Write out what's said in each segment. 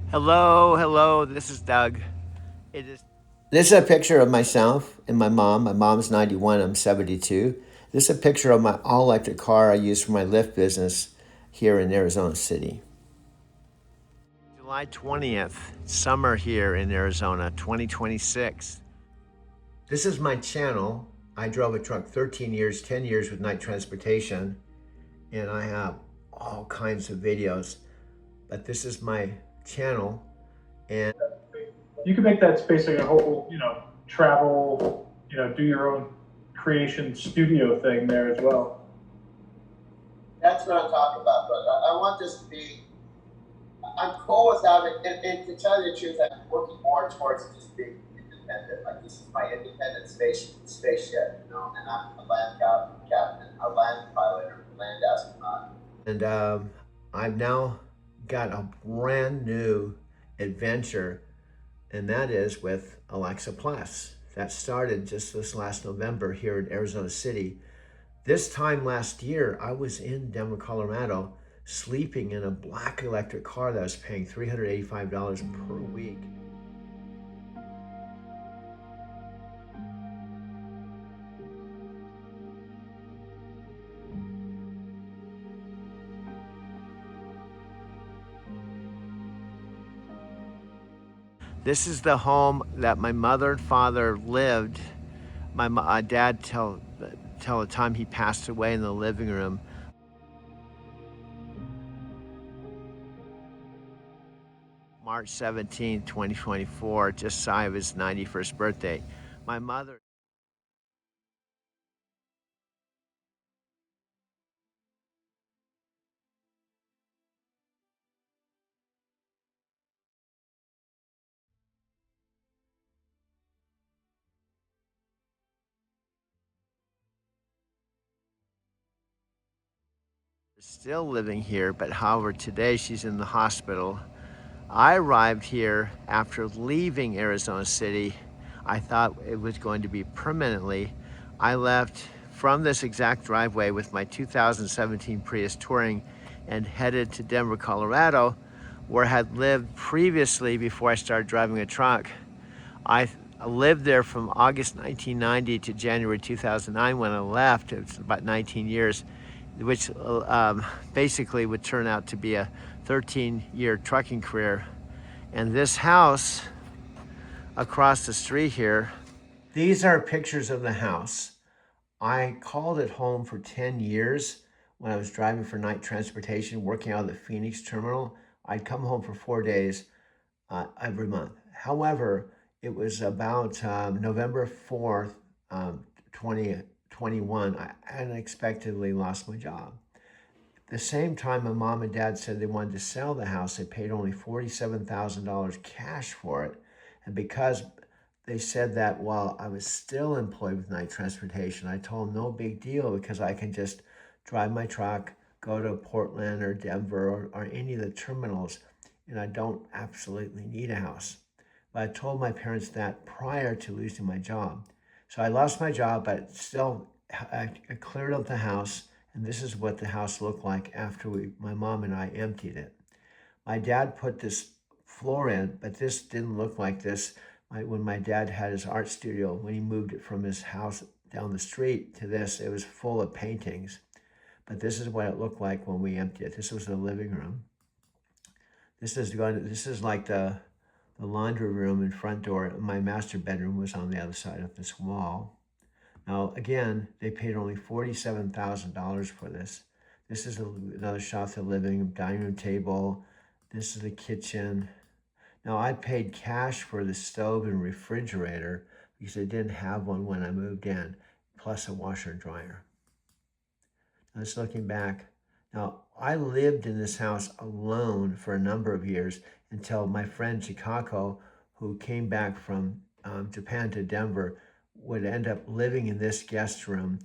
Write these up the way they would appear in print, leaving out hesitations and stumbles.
Hello, this is Doug. It is This is a picture of myself and my mom. My mom's 91, I'm 72. This is a picture of my all electric car I use for my Lyft business here in Arizona City. July 20th, summer here in Arizona, 2026. This is my channel. I drove a truck 13 years, 10 years with Night Transportation, and I have all kinds of videos. But this is my channel, and You can make that space like a whole, travel, do your own creation studio thing there as well. that's what I'm talking about. But I want this to be. I'm cool without it, and to tell you the truth, I'm working more towards just being independent. Like this is my independent spaceship, and I'm a land captain, a land pilot, or land astronaut. And I've now got a brand new adventure, and that is with Alexa Plus. That started just this last November here in Arizona City. This time last year, I was in Denver, Colorado, sleeping in a black electric car that I was paying $385 per week. This is the home that my mother and father lived. My dad till the time he passed away in the living room. March 17th, 2024, just shy of his 91st birthday. My mother is still living here, but however, today she's in the hospital. I arrived here after leaving Arizona City. I thought it was going to be permanently. I left from this exact driveway with my 2017 Prius Touring and headed to Denver, Colorado, where I had lived previously before I started driving a truck. I lived there from August 1990 to January 2009 when I left. It's about 19 years, which basically would turn out to be a 13-year trucking career. And this house across the street here. These are pictures of the house. I called it home for 10 years when I was driving for Night Transportation, working out of the Phoenix terminal. I'd come home for 4 days every month. However, it was about November 4th, 2021, I unexpectedly lost my job. At the same time, my mom and dad said they wanted to sell the house. They paid only $47,000 cash for it. And because they said that while I was still employed with Night Transportation, I told them no big deal because I can just drive my truck, go to Portland or Denver or any of the terminals, and I don't absolutely need a house. But I told my parents that prior to losing my job. So I lost my job, but still I cleared up the house, and this is what the house looked like after my mom and I emptied it. My dad put this floor in, but this didn't look like this when my dad had his art studio. When he moved it from his house down the street to this, it was full of paintings. But this is what it looked like when we emptied it. This was the living room. This is like the laundry room and front door. My master bedroom was on the other side of this wall. Now, again, they paid only $47,000 for this. This is another shot of the living room, dining room table. This is the kitchen. Now, I paid cash for the stove and refrigerator because I didn't have one when I moved in, plus a washer and dryer. Now, just looking back, now I lived in this house alone for a number of years until my friend Chicago, who came back from Japan to Denver, would end up living in this guest room.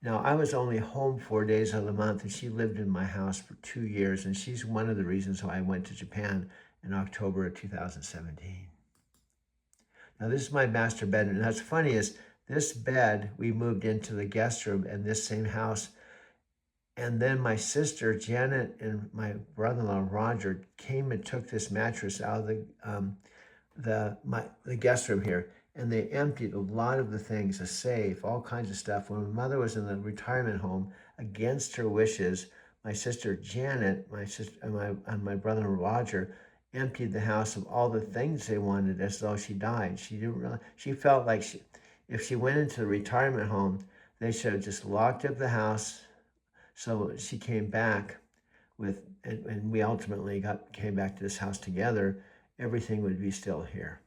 Now, I was only home 4 days of the month, and she lived in my house for 2 years, and she's one of the reasons why I went to Japan in October of 2017. Now, this is my master bedroom. And what's funny is this bed, we moved into the guest room in this same house, And then my sister Janet and my brother-in-law Roger came and took this mattress out of the guest room here, and they emptied a lot of the things, a safe, all kinds of stuff. When my mother was in the retirement home, against her wishes, my sister Janet, my sister, and my brother Roger emptied the house of all the things they wanted as though she died. She didn't really, she felt like if she went into the retirement home, they should have just locked up the house. So she came back with, and we ultimately came back to this house together. Everything would be still here.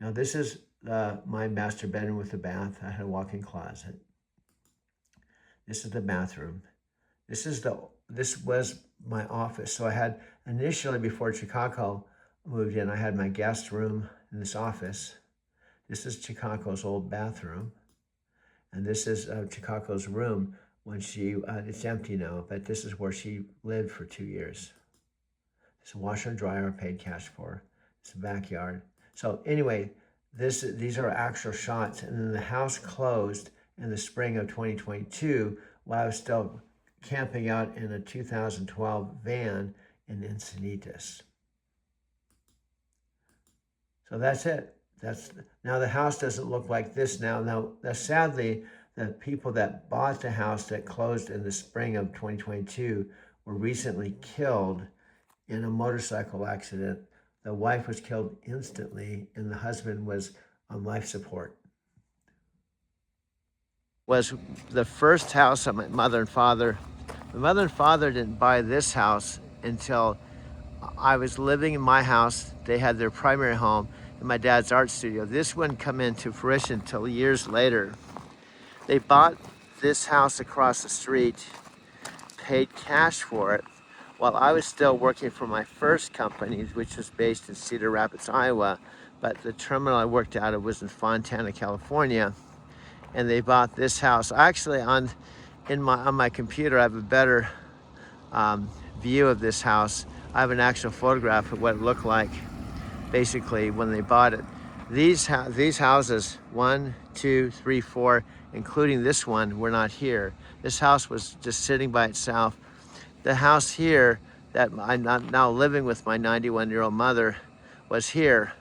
Now this is my master bedroom with a bath. I had a walk-in closet. This is the bathroom. This was my office. So I had initially, before Chicago moved in, I had my guest room in this office. This is Chicago's old bathroom. And this is Chicago's room when she, it's empty now, but this is where she lived for 2 years. It's a washer and dryer I paid cash for. It's a backyard. So anyway, these are actual shots. And then the house closed in the spring of 2022 while I was still camping out in a 2012 van in Encinitas. So that's it. Now the house doesn't look like this now. Now, sadly, the people that bought the house that closed in the spring of 2022 were recently killed in a motorcycle accident. The wife was killed instantly, and the husband was on life support. Was the first house of my mother and father. My mother and father didn't buy this house until I was living in my house. They had their primary home in my dad's art studio. This wouldn't come into fruition until years later. They bought this house across the street, paid cash for it, while I was still working for my first company, which was based in Cedar Rapids, Iowa, but the terminal I worked out of was in Fontana, California. And they bought this house. Actually, on my computer, I have a better view of this house. I have an actual photograph of what it looked like, basically, when they bought it. These houses, 1, 2, 3, 4, including this one, were not here. This house was just sitting by itself. The house here that I'm now living with my 91-year-old mother was here